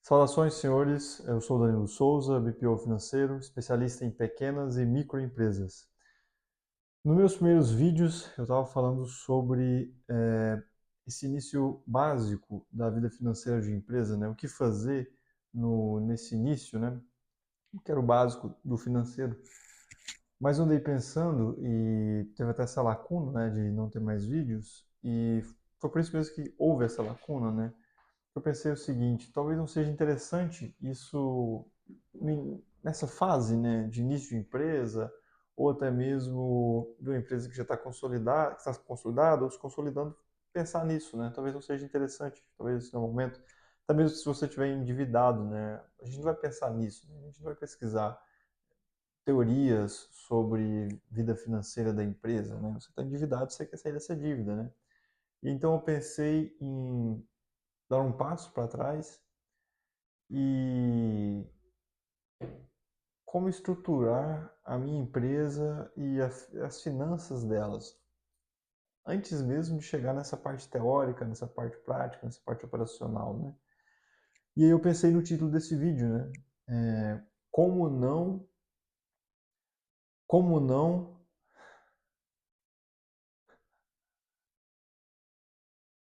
Saudações, senhores. Eu sou Danilo Souza, BPO financeiro, especialista em pequenas e microempresas. Nos meus primeiros vídeos, eu estava falando sobre esse início básico da vida financeira de empresa, né? O que fazer nesse início, né? O que era o básico do financeiro. Mas eu andei pensando e teve até essa lacuna, né, de não ter mais vídeos, e foi por isso mesmo que houve essa lacuna, né? Eu pensei o seguinte, talvez não seja interessante isso nessa fase, né, de início de empresa, ou até mesmo de uma empresa que já está consolidada, ou se consolidando, pensar nisso, né? Talvez não seja interessante, talvez no momento, até mesmo se você estiver endividado, né? A gente não vai pensar nisso, né? A gente não vai pesquisar teorias sobre vida financeira da empresa, né? Você está endividado, você quer sair dessa dívida, né? E então eu pensei em dar um passo para trás e como estruturar a minha empresa e as finanças delas, antes mesmo de chegar nessa parte teórica, nessa parte prática, nessa parte operacional, né? E aí eu pensei no título desse vídeo, né? É, como não, como não,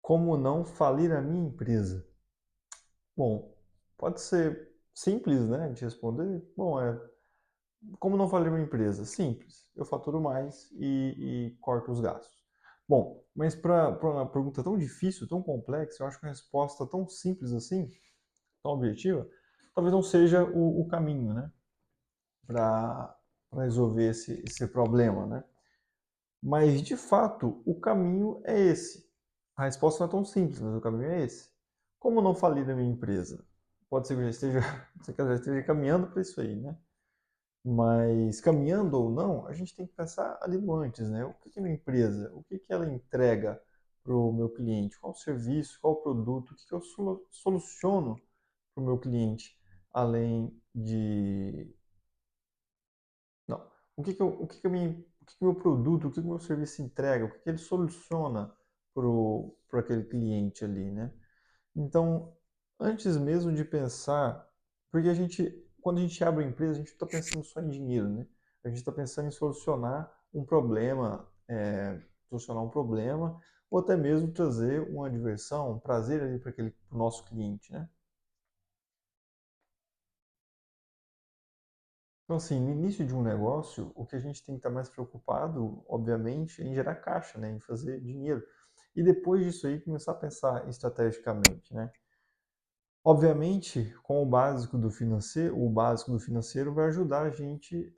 como não falir a minha empresa? Bom, pode ser simples, né, de responder. Bom, como não falir uma empresa? Simples. Eu faturo mais e corto os gastos. Bom, mas para uma pergunta tão difícil, tão complexa, eu acho que uma resposta tão simples assim, tão objetiva, talvez não seja o caminho, né? Para resolver esse problema, né? Mas, de fato, o caminho é esse. A resposta não é tão simples, mas o caminho é esse. Como não falir a minha empresa? Pode ser que eu já esteja, que eu já esteja caminhando para isso aí, né? Mas caminhando ou não, a gente tem que pensar ali no antes, né? O que é uma empresa? O que ela entrega para o meu cliente? Qual o serviço? Qual o produto? O que eu soluciono para o meu cliente? Além de... Não. O que o meu produto, o que o meu serviço entrega? O que ele soluciona para aquele cliente ali, né? Então, antes mesmo de pensar, porque quando a gente abre uma empresa, a gente não está pensando só em dinheiro, né? A gente está pensando em solucionar um problema, ou até mesmo trazer uma diversão, um prazer ali para aquele pro nosso cliente, né? Então, assim, no início de um negócio, o que a gente tem que estar mais preocupado, obviamente, é em gerar caixa, né? Em fazer dinheiro. E depois disso aí, começar a pensar estrategicamente, né? Obviamente, com o básico do financeiro vai ajudar a gente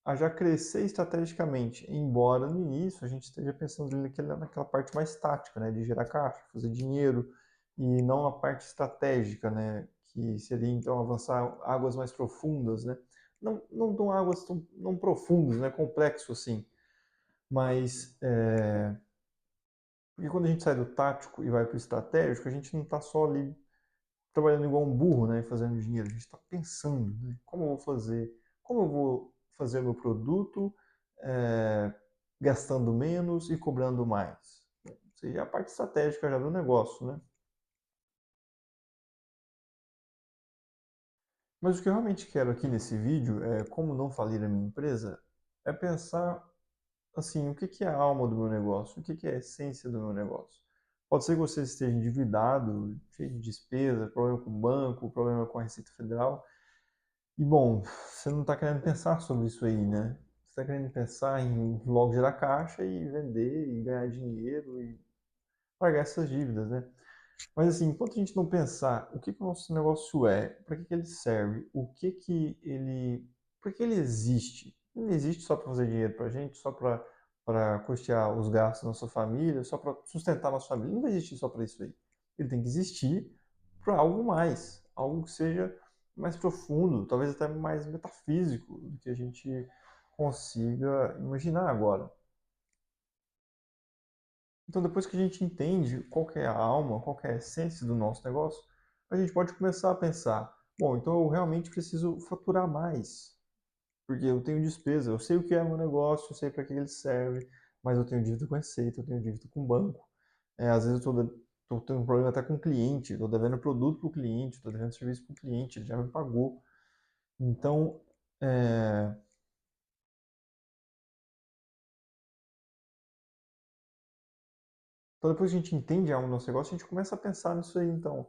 a já crescer estrategicamente, embora no início a gente esteja pensando ali naquela parte mais tática, né, de gerar caixa, fazer dinheiro, e não a parte estratégica, né, que seria então avançar águas mais profundas, né, não tão águas tão não profundas, né, complexo assim, mas porque quando a gente sai do tático e vai para o estratégico, a gente não está só ali trabalhando igual um burro, né, fazendo dinheiro. A gente está pensando, né, como eu vou fazer meu produto é, gastando menos e cobrando mais. Ou seja, a parte estratégica já do negócio, né? Mas o que eu realmente quero aqui nesse vídeo é como não falir a minha empresa, é pensar assim, o que é a alma do meu negócio? O que é a essência do meu negócio? Pode ser que você esteja endividado, cheio de despesa, problema com o banco, problema com a Receita Federal. E bom, você não está querendo pensar sobre isso aí, né? Você está querendo pensar em logo gerar caixa e vender e ganhar dinheiro e pagar essas dívidas, né? Mas assim, enquanto a gente não pensar o que o nosso negócio é, para que ele serve, por que ele existe? Ele não existe só para fazer dinheiro para a gente, só para custear os gastos da nossa família, só para sustentar a nossa família. Ele não vai existir só para isso aí. Ele tem que existir para algo mais, algo que seja mais profundo, talvez até mais metafísico do que a gente consiga imaginar agora. Então, depois que a gente entende qual que é a alma, qual que é a essência do nosso negócio, a gente pode começar a pensar, bom, então eu realmente preciso faturar mais, porque eu tenho despesa, eu sei o que é meu negócio, eu sei para que ele serve, mas eu tenho dívida com Receita, eu tenho dívida com banco. Às vezes eu estou estou tendo um problema até com o cliente, estou devendo produto para o cliente, estou devendo serviço para o cliente, ele já me pagou. Então, é, então depois que a gente entende algo no nosso negócio, a gente começa a pensar nisso aí, então.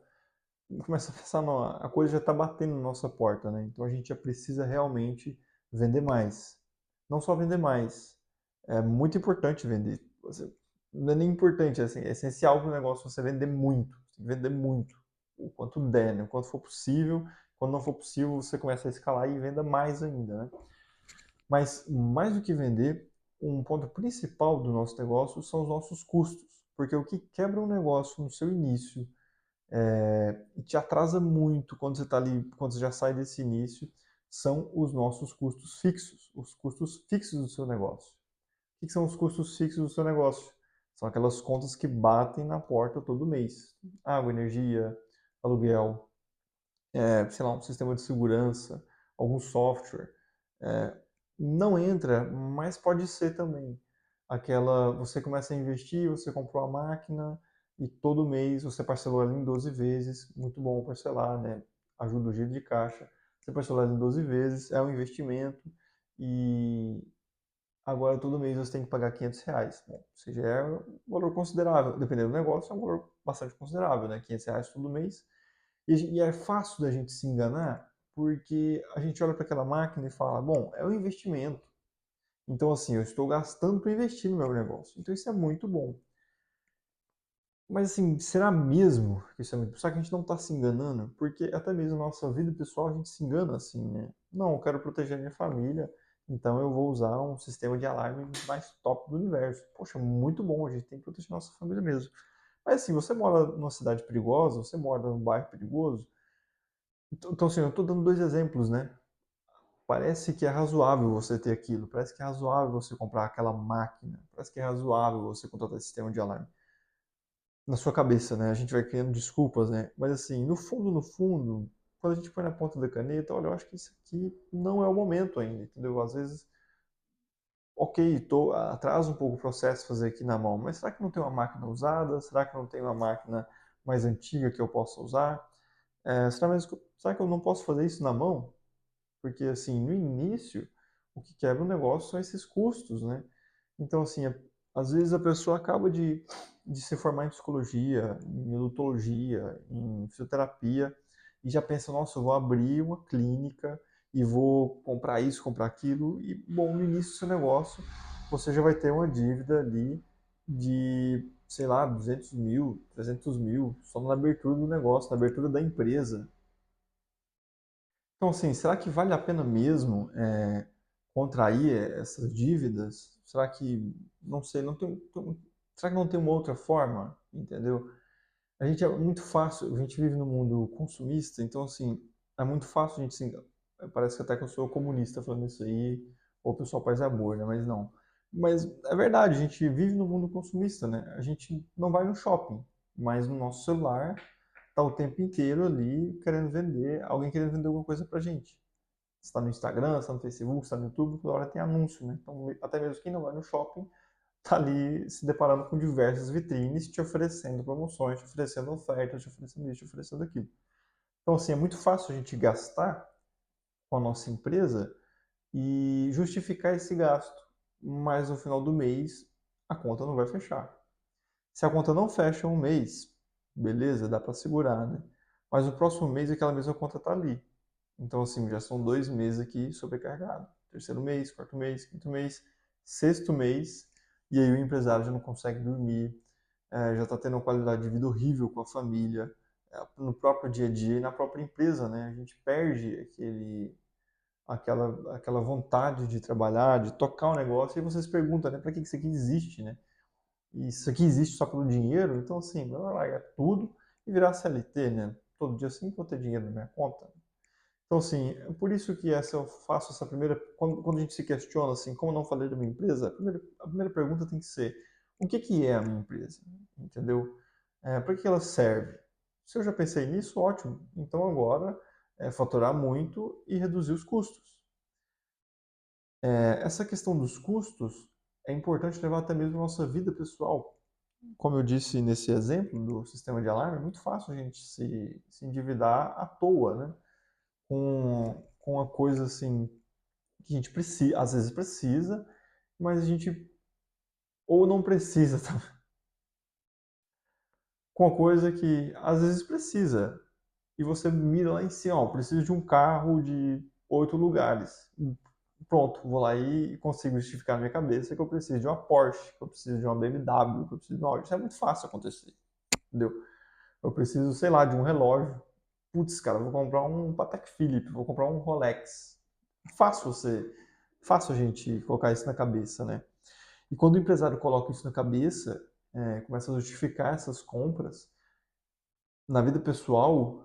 Começa a pensar, não, a coisa já está batendo na nossa porta, né? Então a gente já precisa realmente vender mais. Não só vender mais. É muito importante vender. Não é nem importante, assim, é essencial para o negócio você vender muito. Você tem que vender muito. O quanto der, né? O quanto for possível. Quando não for possível, você começa a escalar e venda mais ainda, né? Mas mais do que vender, um ponto principal do nosso negócio são os nossos custos. Porque o que quebra um negócio no seu início e te atrasa muito quando você está ali, quando você já sai desse início, são os nossos custos fixos, os custos fixos do seu negócio. O que são os custos fixos do seu negócio? São aquelas contas que batem na porta todo mês. Água, energia, aluguel, sei lá, um sistema de segurança, algum software. É, não entra, mas pode ser também. Aquela, você começa a investir, você comprou a máquina e todo mês você parcelou ela em 12 vezes, muito bom parcelar, né? Ajuda o giro de caixa. Você parcelou ela em 12 vezes, é um investimento e agora todo mês você tem que pagar R$ 500. Bom, ou seja, é um valor considerável. Dependendo do negócio, é um valor bastante considerável, né? R$ 500 todo mês. E é fácil da gente se enganar, porque a gente olha para aquela máquina e fala, bom, é um investimento. Então, assim, eu estou gastando para investir no meu negócio. Então, isso é muito bom. Mas, assim, será mesmo que isso é muito bom? Só que a gente não está se enganando? Porque até mesmo na nossa vida pessoal a gente se engana assim, né? Não, eu quero proteger a minha família, então eu vou usar um sistema de alarme mais top do universo. Poxa, muito bom, a gente tem que proteger a nossa família mesmo. Mas, assim, você mora numa cidade perigosa, você mora num bairro perigoso, então, assim, eu estou dando dois exemplos, né? Parece que é razoável você ter aquilo, parece que é razoável você comprar aquela máquina, parece que é razoável você contratar esse sistema de alarme. Na sua cabeça, né? A gente vai criando desculpas, né? Mas assim, no fundo, quando a gente põe na ponta da caneta, olha, eu acho que isso aqui não é o momento ainda, entendeu? Às vezes, ok, atrasa um pouco o processo fazer aqui na mão, mas será que não tem uma máquina usada? Será que não tem uma máquina mais antiga que eu possa usar? Será que eu não posso fazer isso na mão? Porque, assim, no início, o que quebra o negócio são esses custos, né? Então, assim, às vezes a pessoa acaba de se formar em psicologia, em odontologia, em fisioterapia, e já pensa, nossa, eu vou abrir uma clínica e vou comprar isso, comprar aquilo, e, bom, no início do seu negócio, você já vai ter uma dívida ali de, sei lá, 200 mil, 300 mil, só na abertura do negócio, na abertura da empresa. Então, assim, será que vale a pena mesmo contrair essas dívidas? Será que, não sei, será que não tem uma outra forma? Entendeu? A gente é muito fácil, a gente vive num mundo consumista, então, assim, é muito fácil a gente se enganar. Parece que até que eu sou comunista falando isso aí, ou o pessoal faz amor, né? Mas não. Mas é verdade, a gente vive no mundo consumista, né? A gente não vai no shopping, mas no nosso celular tá o tempo inteiro ali querendo vender, alguém querendo vender alguma coisa pra gente. Você está no Instagram, você está no Facebook, você está no YouTube, toda hora tem anúncio, né? Então, até mesmo quem não vai no shopping está ali se deparando com diversas vitrines te oferecendo promoções, te oferecendo ofertas, te oferecendo isso, te oferecendo aquilo. Então, assim, é muito fácil a gente gastar com a nossa empresa e justificar esse gasto, mas no final do mês a conta não vai fechar. Se a conta não fecha um mês, beleza, dá para segurar, né? Mas no próximo mês aquela mesma conta está ali. Então, assim, já são 2 meses aqui sobrecarregado. Terceiro mês, quarto mês, quinto mês, sexto mês, e aí o empresário já não consegue dormir, já está tendo uma qualidade de vida horrível com a família, no próprio dia a dia e na própria empresa, né? A gente perde aquela vontade de trabalhar, de tocar o negócio, e você se pergunta, né, para que isso aqui existe, né? E isso aqui existe só pelo dinheiro? Então, assim, vai largar tudo e virar CLT, né? Todo dia assim vou ter dinheiro na minha conta. Então, assim, é por isso que eu faço essa primeira. Quando a gente se questiona, assim, como não falei da minha empresa, a primeira pergunta tem que ser: o que é a minha empresa? Entendeu? Para que ela serve? Se eu já pensei nisso, ótimo. Então, agora é faturar muito e reduzir os custos. Essa questão dos custos é importante levar até mesmo a nossa vida pessoal. como eu disse nesse exemplo do sistema de alarme, é muito fácil a gente se endividar à toa, né? Com uma coisa assim que a gente precisa, às vezes precisa, mas a gente ou não precisa, tá? Com uma coisa que às vezes precisa. E você mira lá em cima, ó, preciso de um carro de 8 lugares. Pronto, vou lá e consigo justificar na minha cabeça que eu preciso de uma Porsche, que eu preciso de uma BMW, que eu preciso de uma Audi. Isso é muito fácil acontecer, entendeu? Eu preciso, sei lá, de um relógio. Putz, cara, vou comprar um Patek Philippe, vou comprar um Rolex. Fácil você, fácil a gente colocar isso na cabeça, né? E quando o empresário coloca isso na cabeça, começa a justificar essas compras, na vida pessoal,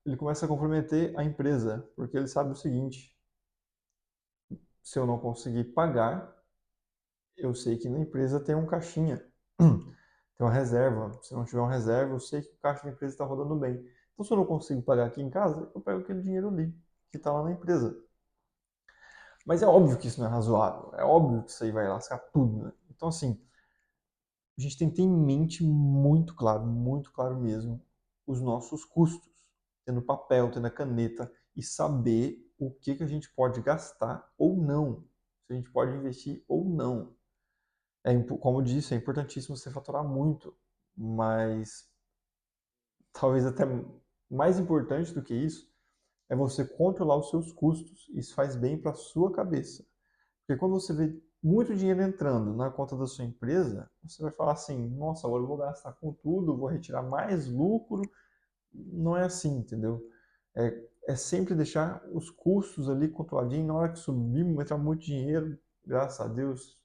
ele começa a comprometer a empresa, porque ele sabe o seguinte: se eu não conseguir pagar, eu sei que na empresa tem um caixinha, tem uma reserva. Se não tiver uma reserva, eu sei que o caixa da empresa está rodando bem. Então, se eu não consigo pagar aqui em casa, eu pego aquele dinheiro ali, que está lá na empresa. Mas é óbvio que isso não é razoável, é óbvio que isso aí vai lascar tudo, né? Então, assim, a gente tem que ter em mente muito claro mesmo, os nossos custos, tendo papel, tendo a caneta e saber o que, que a gente pode gastar ou não, se a gente pode investir ou não. Como eu disse, é importantíssimo você faturar muito, mas talvez até mais importante do que isso é você controlar os seus custos. Isso faz bem para a sua cabeça. Porque quando você vê muito dinheiro entrando na conta da sua empresa, você vai falar assim: nossa, agora eu vou gastar com tudo, vou retirar mais lucro. Não é assim, entendeu? É sempre deixar os custos ali controladinhos. Na hora que subir, entrar muito dinheiro, graças a Deus,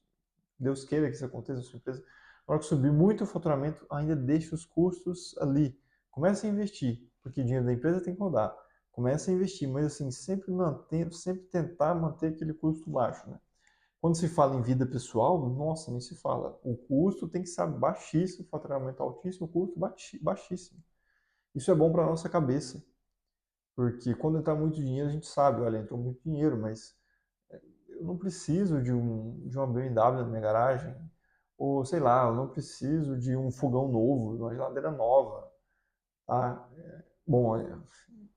Deus queira que isso aconteça na sua empresa. Na hora que subir muito o faturamento, ainda deixa os custos ali. Comece a investir, porque o dinheiro da empresa tem que rodar. Comece a investir, mas assim, sempre manter, sempre tentar manter aquele custo baixo, né? Quando se fala em vida pessoal, nossa, nem se fala. O custo tem que ser baixíssimo, o faturamento altíssimo, o custo baixíssimo. Isso é bom para a nossa cabeça, porque quando entrar muito dinheiro, a gente sabe, olha, entrou muito dinheiro, mas eu não preciso de uma BMW na minha garagem, ou sei lá, eu não preciso de um fogão novo, de uma geladeira nova, tá? Bom,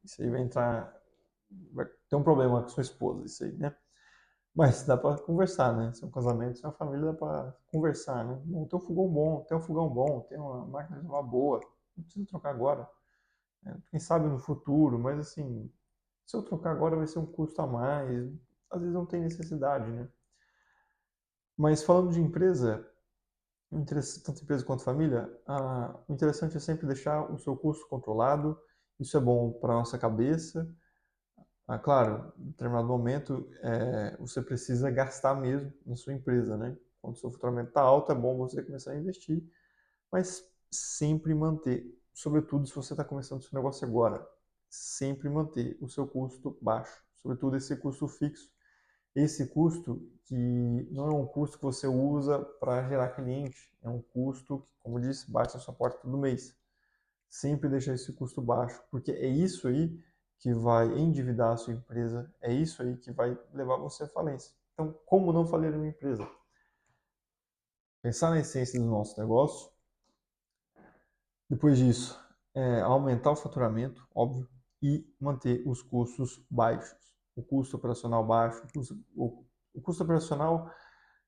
isso aí vai entrar, vai ter um problema com sua esposa, isso aí, né? Mas dá pra conversar, né? Se é um casamento, se é uma família, dá pra conversar, né? Bom, tem um fogão bom, tem um fogão bom, tem uma máquina de lavar boa. Não precisa trocar agora. Né? Quem sabe no futuro, mas assim, se eu trocar agora vai ser um custo a mais. Às vezes não tem necessidade, né? Mas falando de empresa, tanto empresa quanto família, o interessante é sempre deixar o seu custo controlado. Isso é bom para nossa cabeça. Claro, em determinado momento você precisa gastar mesmo na sua empresa, né? Quando o seu faturamento está alto, é bom você começar a investir, mas sempre manter, sobretudo se você está começando o seu negócio agora, sempre manter o seu custo baixo, sobretudo esse custo fixo. Esse custo que não é um custo que você usa para gerar cliente, é um custo que, como eu disse, bate na sua porta todo mês. Sempre deixar esse custo baixo, porque é isso aí que vai endividar a sua empresa, é isso aí que vai levar você à falência. Então, como não falir uma empresa? Pensar na essência do nosso negócio, depois disso, aumentar o faturamento, óbvio, e manter os custos baixos. O custo operacional baixo, o custo operacional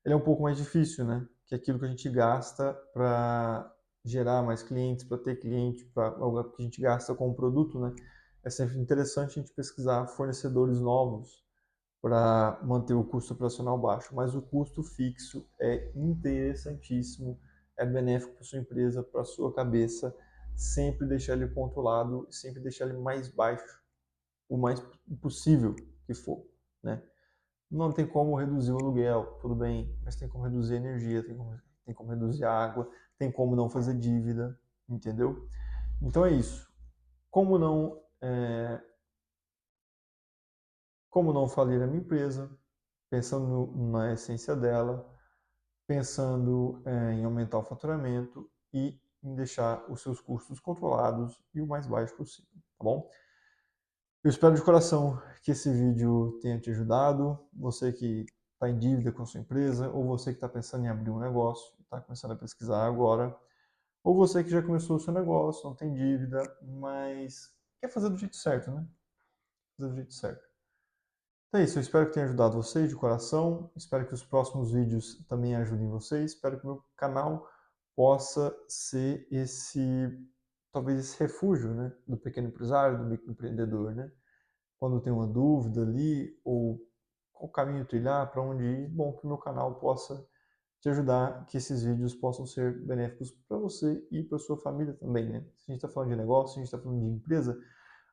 ele é um pouco mais difícil, né? Que é aquilo que a gente gasta para gerar mais clientes, para ter cliente, para o que a gente gasta com o produto, né? É sempre interessante a gente pesquisar fornecedores novos para manter o custo operacional baixo, mas o custo fixo é interessantíssimo, é benéfico para sua empresa, para sua cabeça, sempre deixar ele controlado, sempre deixar ele mais baixo, o mais possível que for, né? Não tem como reduzir o aluguel, tudo bem, mas tem como reduzir a energia, tem como reduzir a água, tem como não fazer dívida, entendeu? Então é isso. Como não, como não falir a minha empresa, pensando na essência dela, pensando em aumentar o faturamento e em deixar os seus custos controlados e o mais baixo possível, tá bom? Eu espero de coração que esse vídeo tenha te ajudado. Você que está em dívida com a sua empresa ou você que está pensando em abrir um negócio, está começando a pesquisar agora, ou você que já começou o seu negócio, não tem dívida, mas quer fazer do jeito certo, né? Fazer do jeito certo. Então é isso, eu espero que tenha ajudado vocês de coração, espero que os próximos vídeos também ajudem vocês, espero que o meu canal possa ser talvez esse refúgio, né, do pequeno empresário, do microempreendedor, né? Quando tem uma dúvida ali, ou qual caminho trilhar, para onde ir, bom, que o meu canal possa te ajudar, que esses vídeos possam ser benéficos para você e para sua família também, né? Se a gente está falando de negócio, se a gente está falando de empresa,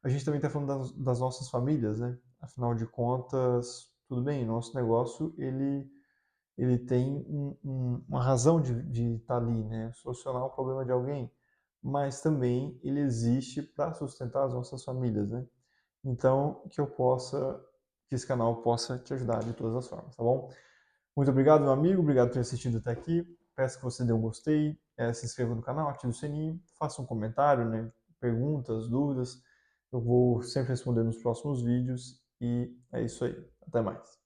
a gente também está falando das nossas famílias, né? Afinal de contas, tudo bem, nosso negócio, ele tem uma razão de estar ali, né? Solucionar o problema de alguém, mas também ele existe para sustentar as nossas famílias, né? Então, que esse canal possa te ajudar de todas as formas, tá bom? Muito obrigado, meu amigo, obrigado por ter assistido até aqui. Peço que você dê um gostei, se inscreva no canal, ative o sininho, faça um comentário, né? Perguntas, dúvidas. Eu vou sempre responder nos próximos vídeos e é isso aí. Até mais.